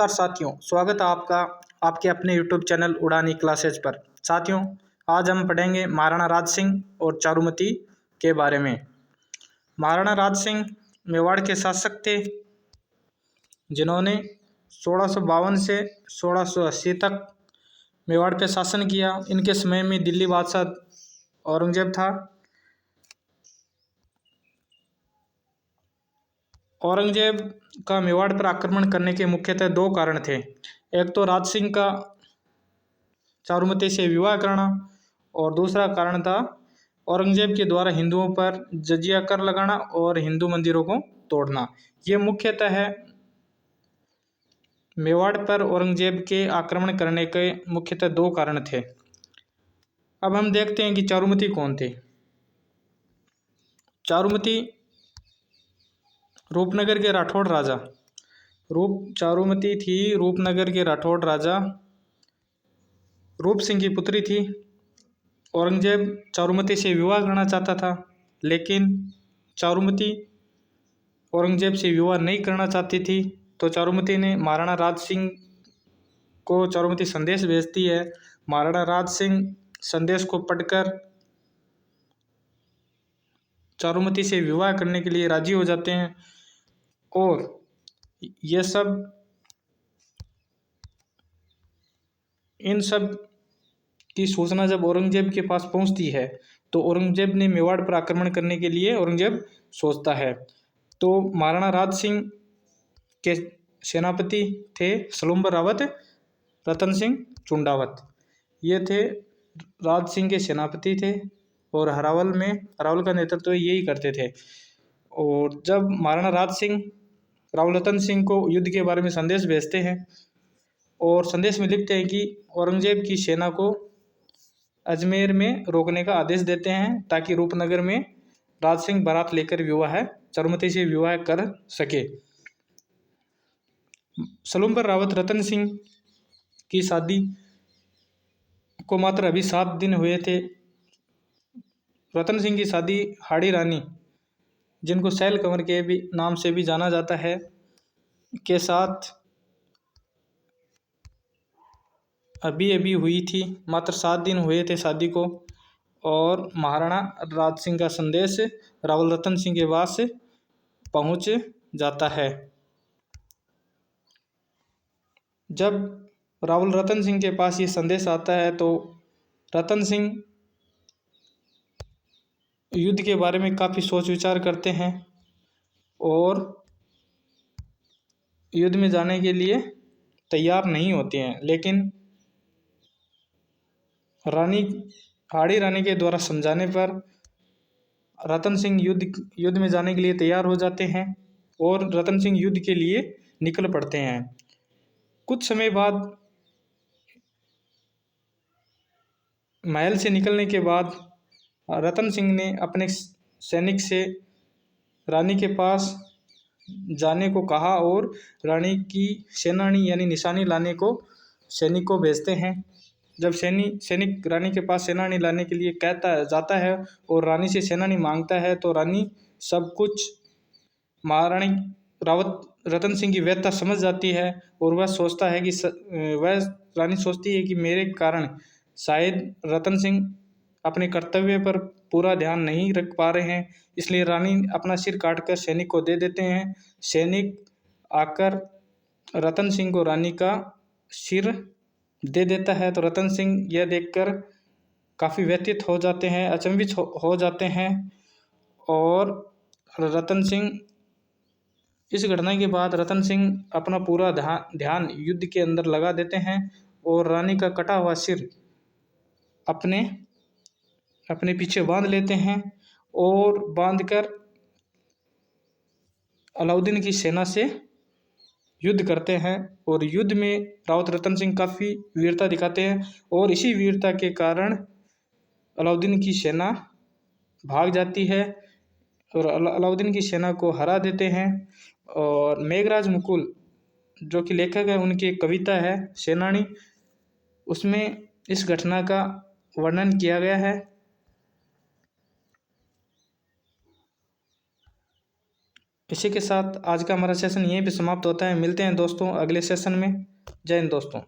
नमस्कार साथियों, स्वागत है आपका आपके अपने YouTube चैनल उड़ानी क्लासेज पर। साथियों, आज हम पढ़ेंगे महाराणा राज सिंह और चारुमती के बारे में। महाराणा राज सिंह मेवाड़ के शासक थे, जिन्होंने 1652 से 1680 तक मेवाड़ पे शासन किया। इनके समय में दिल्ली बादशाह औरंगजेब था। औरंगजेब का मेवाड़ पर आक्रमण करने के मुख्यतः दो कारण थे। एक तो राज सिंह का चारुमती से विवाह करना, और दूसरा कारण था औरंगजेब के द्वारा हिंदुओं पर जजिया कर लगाना और हिंदू मंदिरों को तोड़ना। ये मुख्यतः है मेवाड़ पर औरंगजेब के आक्रमण करने के मुख्यतः दो कारण थे। अब हम देखते हैं कि चारुमती कौन थे। चारुमती रूपनगर के राठौड़ राजा चारुमती थी रूपनगर के राठौड़ राजा रूप सिंह की पुत्री थी। औरंगजेब चारुमती से विवाह करना चाहता था, लेकिन चारुमती औरंगजेब से विवाह नहीं करना चाहती थी। तो चारुमती ने महाराणा राज सिंह को चारुमती संदेश भेजती है। महाराणा राज सिंह संदेश को पढ़कर चारुमती से विवाह करने के लिए राजी हो जाते हैं, और इन सब की सूचना जब औरंगजेब के पास पहुंचती है, तो औरंगजेब ने मेवाड़ पर आक्रमण करने के लिए औरंगजेब सोचता है। तो महाराणा राज सिंह के सेनापति थे सलुम्बर रावत, रतन सिंह चुंडावत। ये थे राज सिंह के सेनापति थे, और हरावल का नेतृत्व यही करते थे। और जब महाराणा राज सिंह राव रतन सिंह को युद्ध के बारे में संदेश भेजते हैं, और संदेश में लिखते हैं कि औरंगजेब की सेना को अजमेर में रोकने का आदेश देते हैं, ताकि रूपनगर में राज सिंह बारात लेकर चारुमती से विवाह कर सके। सलुम्बर रावत रतन सिंह की शादी को मात्र अभी 7 दिन हुए थे। रतन सिंह की शादी हाड़ी रानी, जिनको सैल कंवर के भी नाम से भी जाना जाता है, के साथ अभी हुई थी। मात्र 7 दिन हुए थे शादी को, और महाराणा राज सिंह का संदेश रावल रतन सिंह के पास पहुंच जाता है। जब रावल रतन सिंह के पास ये संदेश आता है, तो रतन सिंह युद्ध के बारे में काफ़ी सोच विचार करते हैं, और युद्ध में जाने के लिए तैयार नहीं होते हैं। लेकिन हाड़ी रानी के द्वारा समझाने पर रतन सिंह युद्ध में जाने के लिए तैयार हो जाते हैं, और रतन सिंह युद्ध के लिए निकल पड़ते हैं। कुछ समय बाद महल से निकलने के बाद रतन सिंह ने अपने सैनिक से रानी के पास जाने को कहा, और रानी की सेनानी यानी निशानी लाने को सैनिक को भेजते हैं। जब सैनिक रानी के पास सेनानी लाने के लिए जाता है, और रानी से सेनानी मांगता है, तो रानी सब कुछ महारानी रतन सिंह की व्यथा समझ जाती है, और वह रानी सोचती है कि मेरे कारण शायद रतन सिंह अपने कर्तव्य पर पूरा ध्यान नहीं रख पा रहे हैं, इसलिए रानी अपना सिर काटकर सैनिक को दे देते हैं। सैनिक आकर रतन सिंह को रानी का सिर दे देता है, तो रतन सिंह यह देखकर काफ़ी व्यथित हो जाते हैं, अचंभित हो जाते हैं। और रतन सिंह इस घटना के बाद रतन सिंह अपना पूरा ध्यान युद्ध के अंदर लगा देते हैं, और रानी का कटा हुआ सिर अपने पीछे बांध लेते हैं, और बांधकर अलाउद्दीन की सेना से युद्ध करते हैं। और युद्ध में रावत रतन सिंह काफ़ी वीरता दिखाते हैं, और इसी वीरता के कारण अलाउद्दीन की सेना भाग जाती है, और अलाउद्दीन की सेना को हरा देते हैं। और मेघराज मुकुल, जो कि लेखक है, उनकी एक कविता है सेनानी, उसमें इस घटना का वर्णन किया गया है। इसी के साथ आज का हमारा सेशन यहीं पे समाप्त होता है। मिलते हैं दोस्तों अगले सेशन में। जय हिंद दोस्तों।